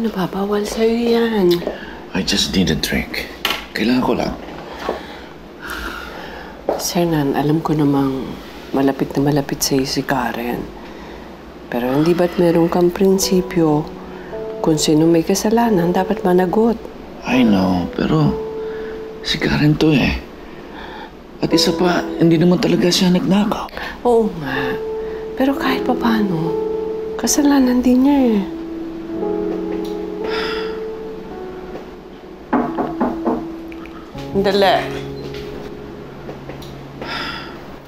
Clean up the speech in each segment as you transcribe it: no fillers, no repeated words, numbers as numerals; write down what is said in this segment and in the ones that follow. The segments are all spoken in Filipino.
Ano ba? Bawal sa'yo yan. I just need a drink. Kailangan ko lang. Sir Nan, alam ko namang malapit na malapit sa'yo si Karen. Pero hindi ba't meron kang prinsipyo kung sino may kasalanan, dapat managot? I know, pero si Karen to eh. At isa pa, hindi naman talaga siya nagnakaw. Oo nga. Pero kahit pa paano, kasalanan din niya eh. Dali.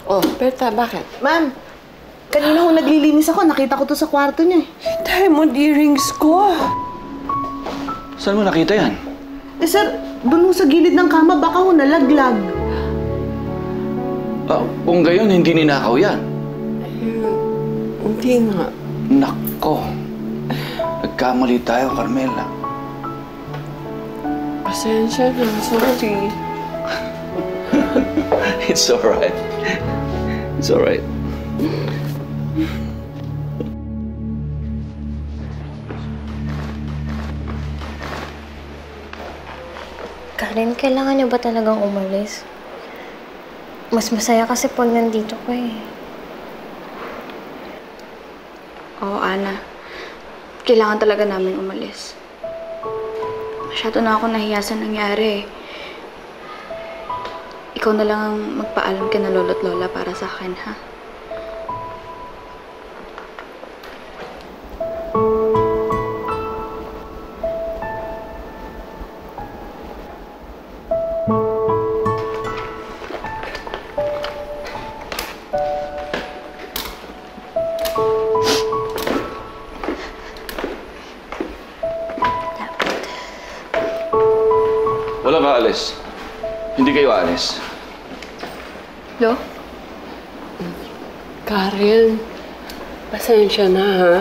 Oh, Berta, bakit? Ma'am, kanina ho naglilinis ako. Nakita ko to sa kwarto niya. Diamond earrings ko. Saan mo nakita yan? Eh sir, dun ho sa gilid ng kama, baka ho nalaglag. Kung gayon, hindi ninakaw yan. Hindi nga. Nako. Nagkamali tayo, Carmela. Pasensya na. Sorry. It's alright. It's alright. Karen, kailangan niyo ba talagang umalis? Mas masaya kasi pag nandito ko eh. Oo, Ana. Kailangan talaga namin umalis. Masyado na ako nahiya sa nangyari eh. Ikaw na lang ang magpaalam kina lolo't lola para sa akin, ha? Wala ka alis. Hindi kayo alis. Lo? Karen, pasensya na ha.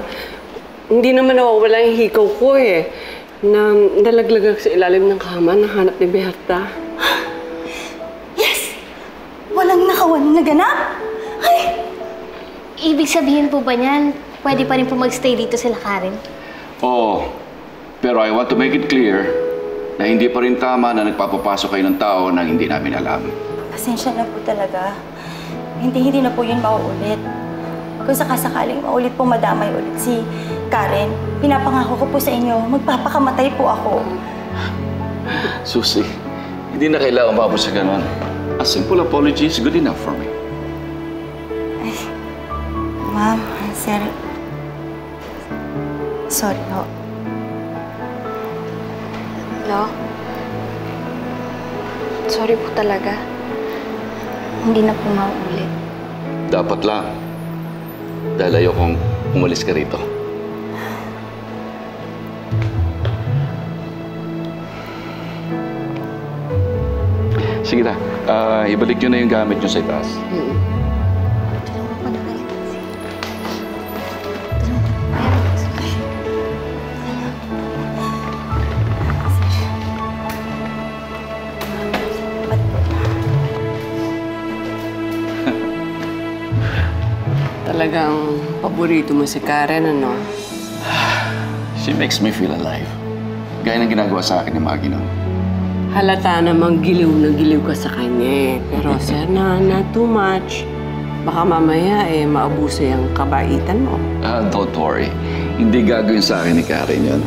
Hindi naman nawawala yung hikaw ko eh. Na nalaglag sa ilalim ng kama, nahanap ni Berta. Yes! Walang nakawan na ganap? Ay! Ibig sabihin po ba niyan, pwede pa rin po magstay dito sila Karen? Oo. Pero I want to make it clear na hindi pa rin tama na nagpapapasok kayo ng tao na hindi namin alam. Pasensya na po talaga. Hindi na po yun mauulit. Kung sakasakaling maulit po madamay ulit si Karen, pinapangako ko po sa inyo, magpapakamatay po ako. Susie, hindi na kailangan umabot sa ganon. A simple apology is good enough for me. Ay, ma'am, sir, sorry ho. Lo? Sorry po talaga. Hindi na po mauulit. Dapat lang. Dahil ayokong umalis ka rito. Sige na. Ibalik nyo na yung gamit nyo sa itaas. Tulungan ko na kayo. Talagang paborito mo si Karen, ano? She makes me feel alive. Gaya ng ginagawa sa akin ni Maggie noon. Halata namang giliw na giliw ka sa kanya eh. Pero sir, not too much. Baka mamaya eh, maabuso yung kabaitan mo. Don't worry. Hindi gagawin sa akin ni Karen yun.